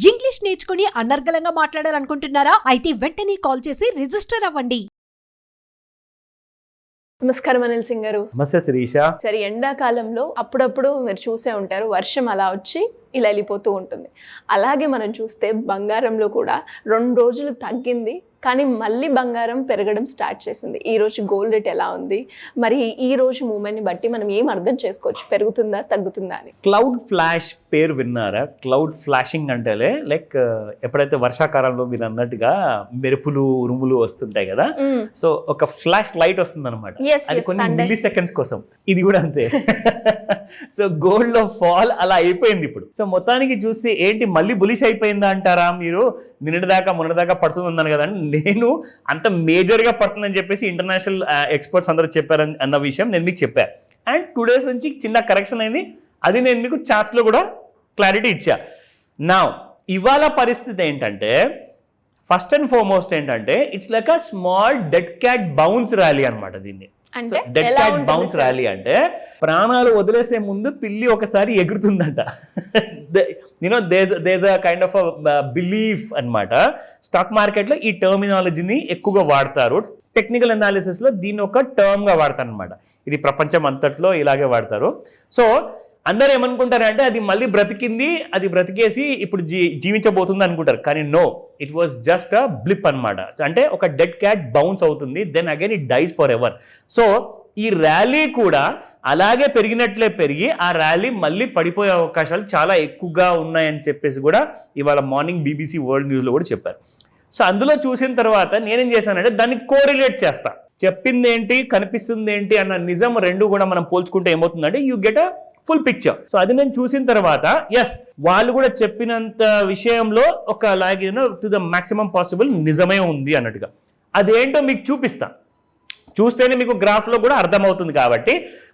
English నేర్చుకుని అనర్గళంగా మాట్లాడాలనుకుంటున్నారా? అయితే వెంటనే కాల్ చేసి రిజిస్టర్ అవ్వండి. నమస్కారం అనిల్ సింగ్ గారు. నమస్తే శిరీష. సరే, ఎండాకాలంలో అప్పుడప్పుడు మీరు చూసే ఉంటారు, వర్షం అలా వచ్చి ఇలా వెళ్ళిపోతూ ఉంటుంది. అలాగే మనం చూస్తే బంగారంలో కూడా 2 రోజులు తగ్గింది, కానీ మళ్ళీ బంగారం పెరగడం స్టార్ట్ చేసింది. ఈ రోజు గోల్డ్ రేట్ ఎలా ఉంది, మరి ఈ రోజు మూమెంట్ని బట్టి మనం ఏం అర్థం చేసుకోవచ్చు, పెరుగుతుందా తగ్గుతుందా అని? క్లౌడ్ ఫ్లాష్ పేరు విన్నారా? క్లౌడ్ ఫ్లాషింగ్ అంటే లైక్ ఎప్పుడైతే వర్షాకాలంలో మీరు అన్నట్టుగా మెరుపులు ఉరుములు వస్తుంటాయి కదా, సో ఒక ఫ్లాష్ లైట్ వస్తుంది అనమాట. అది కొన్ని మిల్లీ సెకండ్స్ కోసం. ఇది కూడా అంతే. సో గోల్డ్ లో ఫాల్ అలా అయిపోయింది ఇప్పుడు. సో మొత్తానికి చూస్తే ఏంటి మళ్ళీ బులిష్ అయిపోయిందా అంటారా మీరు? మొన్నటిదాకా పడుతుందన్నాను కదా, నేను అంత మేజర్గా పడుతుందని చెప్పేసి ఇంటర్నేషనల్ ఎక్స్పర్ట్స్ అందరూ చెప్పారని అన్న విషయం నేను మీకు చెప్పాను. అండ్ 2 days నుంచి చిన్న కరెక్షన్ అయింది, అది నేను మీకు చార్ట్స్లో కూడా క్లారిటీ ఇచ్చా. నా ఇవాళ పరిస్థితి ఏంటంటే, ఫస్ట్ అండ్ ఫార్మోస్ట్ ఏంటంటే, it's like a small dead cat bounce rally అనమాట. దీన్ని డెడ్ క్యాట్ బౌన్స్ ర్యాలీ అంటే ప్రాణాలు వదిలేసే ముందు పిల్లి ఒకసారి ఎగురుతుందంట. You know this a kind of belief అన్నమాట. స్టాక్ మార్కెట్లో ఈ టర్మినాలజీని ఎక్కువగా వాడతారు. టెక్నికల్ అనాలిసిస్ లో దీన్ని ఒక టర్మ్ గా వాడతారు అనమాట. ఇది ప్రపంచం అంతట్లో ఇలాగే వాడతారు. సో అందరూ ఏమనుకుంటారంటే అది మళ్ళీ బ్రతికింది, అది బ్రతికేసి ఇప్పుడు జీవించబోతుంది అనుకుంటారు. కానీ no, it was just a blip అనమాట. అంటే ఒక డెడ్ క్యాట్ బౌన్స్ అవుతుంది, then again it dies for ever. So ఈ ర్యాలీ కూడా అలాగే పెరిగినట్లే పెరిగి ఆ ర్యాలీ మళ్ళీ పడిపోయే అవకాశాలు చాలా ఎక్కువగా ఉన్నాయని చెప్పేసి కూడా ఇవాళ మార్నింగ్ BBC వరల్డ్ న్యూస్లో కూడా చెప్పారు. సో అందులో చూసిన తర్వాత నేనేం చేశానంటే దాన్ని కోరిలేట్ చేస్తా. చెప్పింది ఏంటి, కనిపిస్తుంది ఏంటి అన్న నిజం రెండు కూడా మనం పోల్చుకుంటే ఏమవుతుందంటే you get a full picture. So అది నేను చూసిన తర్వాత ఎస్, వాళ్ళు కూడా చెప్పినంత విషయంలో ఒక లాగే టు ద మాక్సిమం పాసిబుల్ నిజమే ఉంది అన్నట్టుగా. అదేంటో మీకు చూపిస్తా, చూస్తేనే మీకు గ్రాఫ్లో కూడా అర్థమవుతుంది. కాబట్టి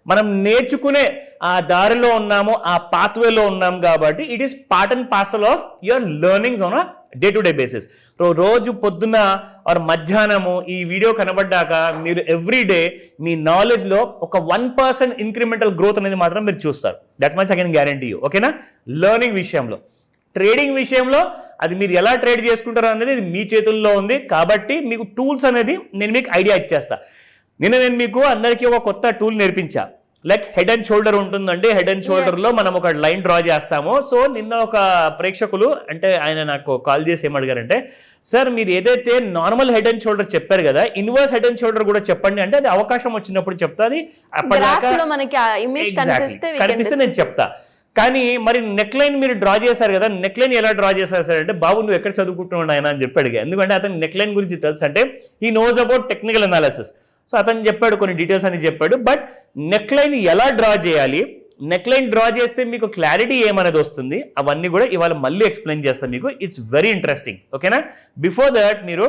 మనం నేర్చుకునే ఆ దారిలో ఉన్నాము, ఆ పాత్వేలో ఉన్నాం కాబట్టి it is part and parcel of your learnings on a day to day basis. రోజు పొద్దున్న ఆర్ మధ్యాహ్నము ఈ వీడియో కనబడ్డాక మీరు ఎవ్రీడే మీ నాలెడ్జ్లో ఒక 1% ఇంక్రిమెంటల్ గ్రోత్ అనేది మాత్రం మీరు చూస్తారు. That much I can guarantee you. ఓకేనా? లెర్నింగ్ విషయంలో, ట్రేడింగ్ విషయంలో అది మీరు ఎలా ట్రేడ్ చేసుకుంటారో అనేది మీ చేతుల్లో ఉంది. కాబట్టి మీకు టూల్స్ అనేది నేను మీకు ఐడియా ఇచ్చేస్తా. నేను మీకు అందరికీ ఒక కొత్త టూల్ నేర్పించా. లైక్ హెడ్ అండ్ షోల్డర్ ఉంటుందండి. హెడ్ అండ్ షోల్డర్లో మనం ఒక లైన్ డ్రా చేస్తాము. సో నిన్న ఒక ప్రేక్షకులు అంటే ఆయన నాకు కాల్ చేసి ఏమడిగారంటే, సార్ మీరు ఏదైతే నార్మల్ హెడ్ అండ్ షోల్డర్ చెప్పారు కదా, ఇన్వర్స్ హెడ్ అండ్ షోల్డర్ కూడా చెప్పండి అంటే అది అవకాశం వచ్చినప్పుడు చెప్తా. అది కనిపిస్తే నేను చెప్తా. కానీ మరి నెక్ లైన్ మీరు డ్రా చేశారు కదా, నెక్ లైన్ ఎలా డ్రా చేశారు సార్ అంటే, బాబు నువ్వు ఎక్కడ చదువుకుంటున్నాడు ఆయన అని చెప్పాడు. ఎందుకంటే అతను నెక్ లైన్ గురించి తెలుసు, అంటే he knows about technical analysis. So అతను చెప్పాడు, కొన్ని డీటెయిల్స్ అని చెప్పాడు. బట్ నెక్ లైన్ ఎలా డ్రా చేయాలి, నెక్ లైన్ డ్రా చేస్తే మీకు క్లారిటీ ఏమనేది వస్తుంది, అవన్నీ కూడా ఇవాళ మళ్ళీ ఎక్స్ప్లెయిన్ చేస్తాను మీకు. It's very interesting. ఓకేనా? బిఫోర్ దట్ మీరు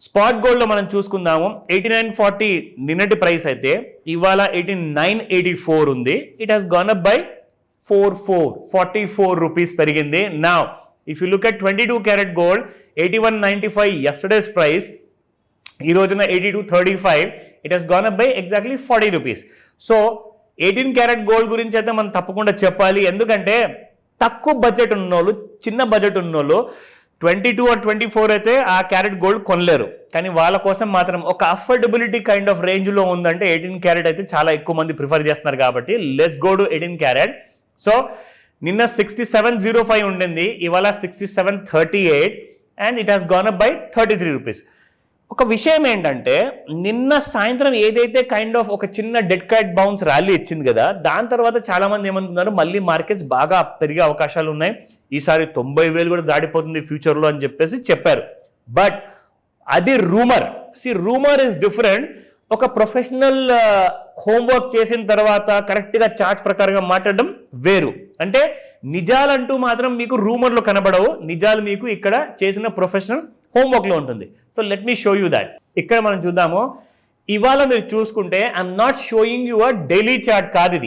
స్పాట్ గోల్డ్లో మనం చూసుకుందాము. 8940 నిన్నటి ప్రైస్ అయితే ఇవాళ 18984 ఉంది. It has gone up by 44 rupees పెరిగింది. Now if you look at 22 carat gold 8195 yesterday's price, ఈ రోజున 8235. It has gone up by exactly 40 rupees. So 18 carat gold గురించి అయితే మనం తప్పకుండా చెప్పాలి. ఎందుకంటే తక్కువ బడ్జెట్ ఉన్నోళ్ళు, చిన్న బడ్జెట్ ఉన్నోళ్ళు 22 or 24 అయితే ఆ క్యారెట్ గోల్డ్ కొనలేరు. కానీ వాళ్ళ కోసం మాత్రం ఒక అఫోర్డబిలిటీ కైండ్ ఆఫ్ రేంజ్లో ఉందంటే 18 క్యారెట్ అయితే చాలా ఎక్కువ మంది ప్రిఫర్ చేస్తున్నారు. కాబట్టి let's go to 18 carrot. So నిన్న 6705 ఉండింది, ఇవాళ 6738 and it has gone up by 33 rupees. ఒక విషయం ఏంటంటే, నిన్న సాయంత్రం ఏదైతే కైండ్ ఆఫ్ ఒక చిన్న డెడ్ క్యాట్ బౌన్స్ ర్యాలీ ఇచ్చింది కదా, దాని తర్వాత చాలా మంది ఏమనుకున్నారు మళ్ళీ మార్కెట్స్ బాగా పెరిగే అవకాశాలు ఉన్నాయి, ఈసారి 90,000 కూడా దాటిపోతుంది ఫ్యూచర్లో అని చెప్పేసి చెప్పారు. బట్ అది రూమర్. Rumour is different. ఒక ప్రొఫెషనల్ హోంవర్క్ చేసిన తర్వాత కరెక్ట్గా చార్ట్స్ ప్రకారంగా మాట్లాడడం వేరు. అంటే నిజాలంటూ మాత్రం మీకు రూమర్లో కనబడవు, నిజాలు మీకు ఇక్కడ చేసిన ప్రొఫెషనల్ హోంవర్క్లో ఉంటుంది. So let me show you that. ఇక్కడ మనం చూద్దాము. ఇవాళ మీరు చూసుకుంటే I'm not showing you a daily chart కాదు,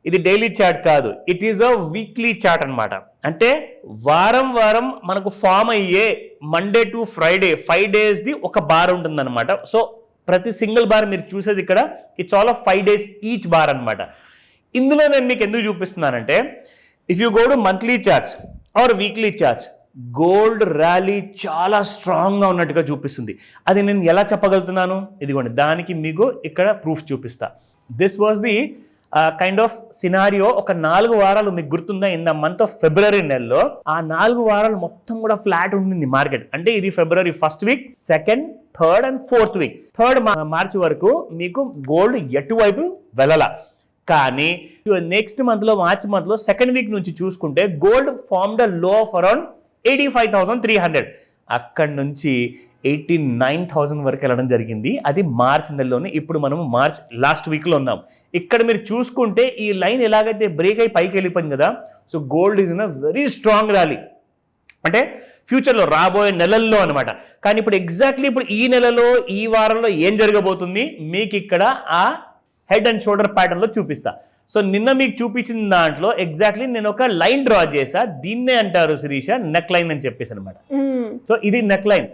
ఇది డైలీ చార్ట్ కాదు, it is a weekly chart అనమాట. అంటే వారం వారం మనకు ఫామ్ అయ్యే మండే టు ఫ్రైడే 5 daysది ఒక బార్ ఉంటుంది అనమాట. సో ప్రతి సింగిల్ బార్ మీరు చూసేది ఇక్కడ it's all of 5 days each bar అనమాట. ఇందులో నేను మీకు ఎందుకు చూపిస్తున్నానంటే, if you go to monthly charts or weekly charts, gold rally చాలా స్ట్రాంగ్గా ఉన్నట్టుగా చూపిస్తుంది. అది నేను ఎలా చెప్పగలుగుతున్నాను? ఇదిగోండి, దానికి మీకు ఇక్కడ ప్రూఫ్ చూపిస్తా. This was the kind of scenario. ఒక 4 వారాలు మీకు గుర్తుందా, in the month of February నెలలో ఆ 4 వారాలు మొత్తం కూడా ఫ్లాట్ ఉంటుంది మార్కెట్. అంటే ఇది ఫిబ్రవరి 1st week, 2nd, 3rd and 4th week. 3rd మార్చి వరకు మీకు గోల్డ్ ఎటువైపు వెళ్ళాల. కానీ నెక్స్ట్ మంత్లో, మార్చ్ మంత్లో 2nd వీక్ నుంచి చూసుకుంటే గోల్డ్ ఫార్మ్డ్ అ లో ఆఫ్ అరౌండ్ 85,300. అక్కడి నుంచి 89,000 వరకు వెళ్ళడం జరిగింది. అది మార్చ్ నెలలోనే. ఇప్పుడు మనం మార్చ్ లాస్ట్ వీక్లో ఉన్నాం. ఇక్కడ మీరు చూసుకుంటే ఈ లైన్ ఎలాగైతే బ్రేక్ అయి పైకి వెళ్ళిపోయింది కదా, so gold is in a very strong rally. అంటే ఫ్యూచర్లో రాబోయే నెలల్లో అనమాట. కానీ ఇప్పుడు ఎగ్జాక్ట్లీ ఇప్పుడు ఈ నెలలో, ఈ వారంలో ఏం జరగబోతుంది మీకు ఇక్కడ ఆ హెడ్ అండ్ షోల్డర్ ప్యాటర్న్లో చూపిస్తా. సో నిన్న మీకు చూపించిన దాంట్లో ఎగ్జాక్ట్లీ నేను ఒక లైన్ డ్రా చేసా. దీన్నే అంటారు శిరీష నెక్ లైన్ అని చెప్పేసి అనమాట. సో ఇది neck line.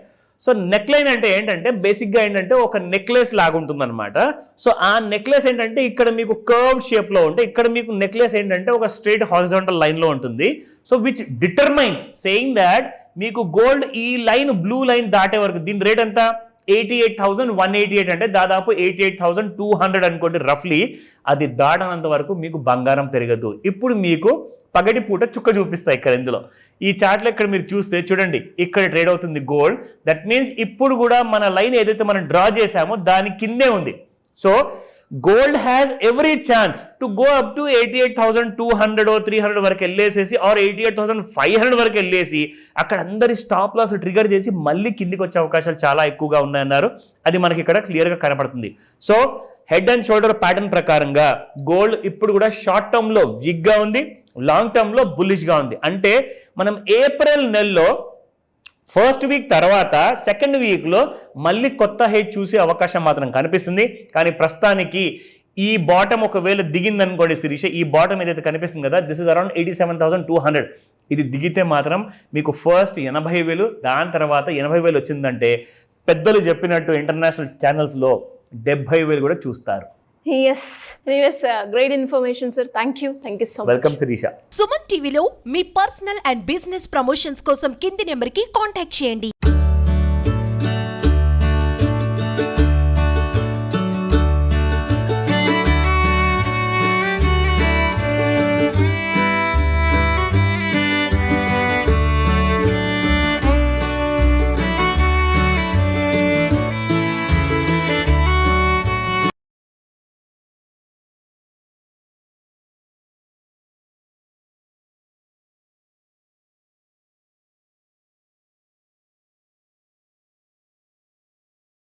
So neck line అంటే ఏంటంటే బేసిక్గా ఏంటంటే ఒక నెక్లెస్ లాగా ఉంటుంది అనమాట. సో ఆ నెక్లెస్ ఏంటంటే ఇక్కడ మీకు కర్వ్ షేప్లో ఉంటే, ఇక్కడ మీకు నెక్లెస్ ఏంటంటే ఒక స్ట్రైట్ హారిజాంటల్ లైన్లో ఉంటుంది. So which determines saying that మీకు గోల్డ్ ఈ లైన్, బ్లూ లైన్ దాటే వరకు దీని రేట్ ఎంత, 88,188, అంటే దాదాపు 88,200 అనుకోండి రఫ్లీ. అది దాటనంత వరకు మీకు బంగారం పెరగదు. ఇప్పుడు మీకు పగటి పూట చుక్క చూపిస్తా ఇక్కడ ఇందులో. ఈ చార్ట్లో ఇక్కడ మీరు చూస్తే చూడండి, ఇక్కడ ట్రేడ్ అవుతుంది గోల్డ్. దట్ మీన్స్ ఇప్పుడు కూడా మన లైన్ ఏదైతే మనం డ్రా చేసామో దాని కిందే ఉంది. So gold has every chance to go up to 88,200 or 300 వరకు వెళ్ళేసేసి, ఆర్ 88,500 వరకు వెళ్ళేసి అక్కడ అందరి స్టాప్ లాస్ ట్రిగర్ చేసి మళ్ళీ కిందికి వచ్చే అవకాశాలు చాలా ఎక్కువగా ఉన్నాయన్నారు. అది మనకి ఇక్కడ క్లియర్గా కనపడుతుంది. So head and shoulder pattern ప్రకారంగా గోల్డ్ ఇప్పుడు కూడా షార్ట్ టర్మ్లో వీక్గా ఉంది, లాంగ్ టర్మ్లో బుల్లిష్గా ఉంది. అంటే మనం ఏప్రిల్ నెలలో 1st వీక్ తర్వాత 2nd వీక్లో మళ్ళీ కొత్త హైట్ చూసే అవకాశం మాత్రం కనిపిస్తుంది. కానీ ప్రస్తుతానికి ఈ బాటమ్ ఒకవేళ దిగిందనుకోండి శిరీష, ఈ బాటమ్ ఏదైతే కనిపిస్తుంది కదా, దిస్ ఇస్ అరౌండ్ 87,200. ఇది దిగితే మాత్రం మీకు ఫస్ట్ 80,000, దాని తర్వాత 80,000 వచ్చిందంటే పెద్దలు చెప్పినట్టు ఇంటర్నేషనల్ ఛానల్స్లో 70,000 కూడా చూస్తారు. Yes, great information, sir. Thank you so much. Welcome Shirisha. Suman టీవీలో మీ పర్సనల్ అండ్ బిజినెస్ ప్రమోషన్స్ కోసం కింది నెంబర్కి కాంటాక్ట్ చేయండి.